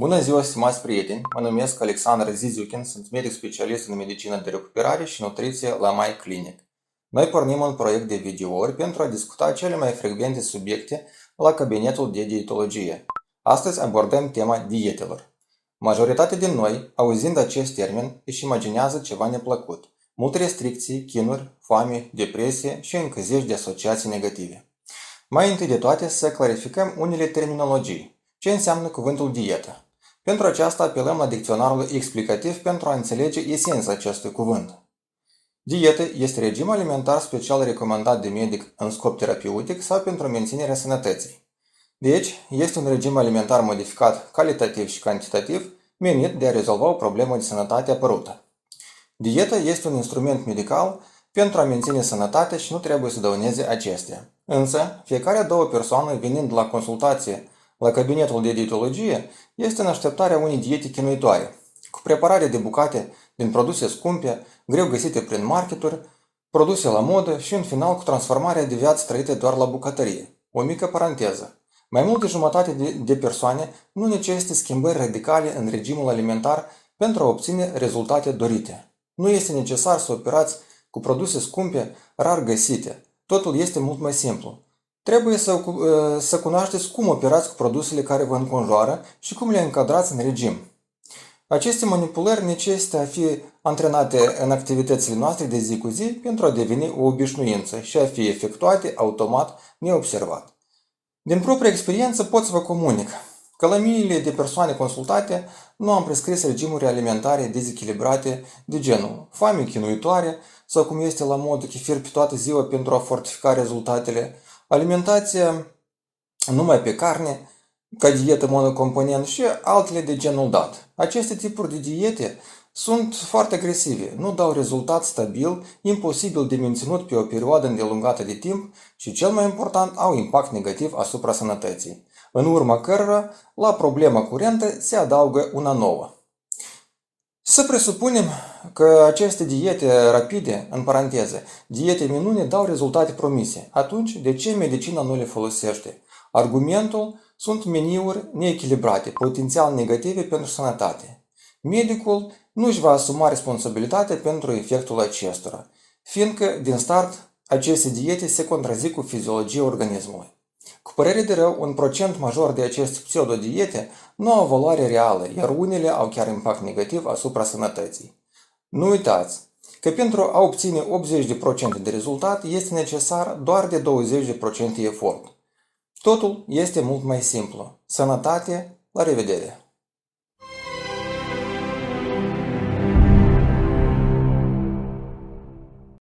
Bună ziua, stimați prieteni! Mă numesc Alexandru Ziziukin, sunt medic specialist în medicină de recuperare și nutriție la My Clinic. Noi pornim un proiect de videouri pentru a discuta cele mai frecvente subiecte la cabinetul de dietologie. Astăzi abordăm tema dietelor. Majoritatea din noi, auzind acest termen, își imaginează ceva neplăcut. Multe restricții, chinuri, foame, depresie și încă zeci de asociații negative. Mai întâi de toate să clarificăm unele terminologii. Ce înseamnă cuvântul dietă? Pentru aceasta apelăm la dicționarul explicativ pentru a înțelege esența acestui cuvânt. Dietă este regim alimentar special recomandat de medic în scop terapeutic sau pentru menținerea sănătății. Deci, este un regim alimentar modificat calitativ și cantitativ menit de a rezolva o problemă de sănătate apărută. Dieta este un instrument medical pentru a menține sănătatea și nu trebuie să dăuneze acestea. Însă, fiecare două persoane venind la consultație la cabinetul de dietologie este în așteptarea unei diete chinuitoare, cu preparare de bucate din produse scumpe, greu găsite prin marketuri, produse la modă și în final cu transformarea de viață trăită doar la bucătărie. O mică paranteză. Mai mult de jumătate de persoane nu necesită schimbări radicale în regimul alimentar pentru a obține rezultate dorite. Nu este necesar să operați cu produse scumpe, rar găsite. Totul este mult mai simplu. Trebuie să cunoașteți cum operați cu produsele care vă înconjoară și cum le încadrați în regim. Aceste manipulări necesită a fi antrenate în activitățile noastre de zi cu zi pentru a deveni o obișnuință și a fi efectuate automat, neobservat. Din propria experiență pot să vă comunic că la miile de persoane consultate nu am prescris regimuri alimentare dezechilibrate de genul foame chinuitoare sau cum este la modă chefir pe toată ziua pentru a fortifica rezultatele, alimentație numai pe carne, ca dietă monocomponent și altele de genul dat. Aceste tipuri de diete sunt foarte agresive, nu dau rezultat stabil, imposibil de menținut pe o perioadă îndelungată de timp și, cel mai important, au impact negativ asupra sănătății, în urma cărora, la problema curentă se adaugă una nouă. Să presupunem că aceste diete rapide, în paranteză, diete minune, dau rezultate promise. Atunci, de ce medicina nu le folosește? Argumentul sunt meniuri neechilibrate, potențial negative pentru sănătate. Medicul nu își va asuma responsabilitatea pentru efectul acestora, fiindcă, din start, aceste diete se contrazic cu fiziologia organismului. Cu părere de rău, un procent major de aceste pseudodiete nu au valoare reală, iar unele au chiar impact negativ asupra sănătății. Nu uitați că pentru a obține 80% de rezultat este necesar doar de 20% efort. Totul este mult mai simplu. Sănătate, la revedere!